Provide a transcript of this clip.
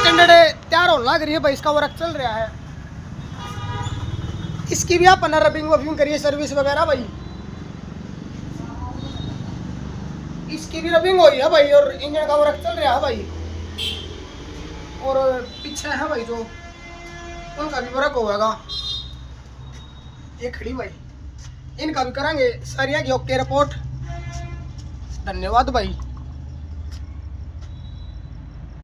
Standard तैयार होने लग रही है भाई, इसका वर्क चल रहा है। इसकी भी अपन रबिंग वबिंग करिए, सर्विस वगैरह भाई। इसकी भी रबिंग हो रही है भाई, और इंजन का वर्क चल रहा है भाई। और पीछे है भाई जो, उनका भी वर्क होगा। ये खड़ी भाई, इनका भी करेंगे। सरिया की ओके रिपोर्ट। धन्यवाद भाई।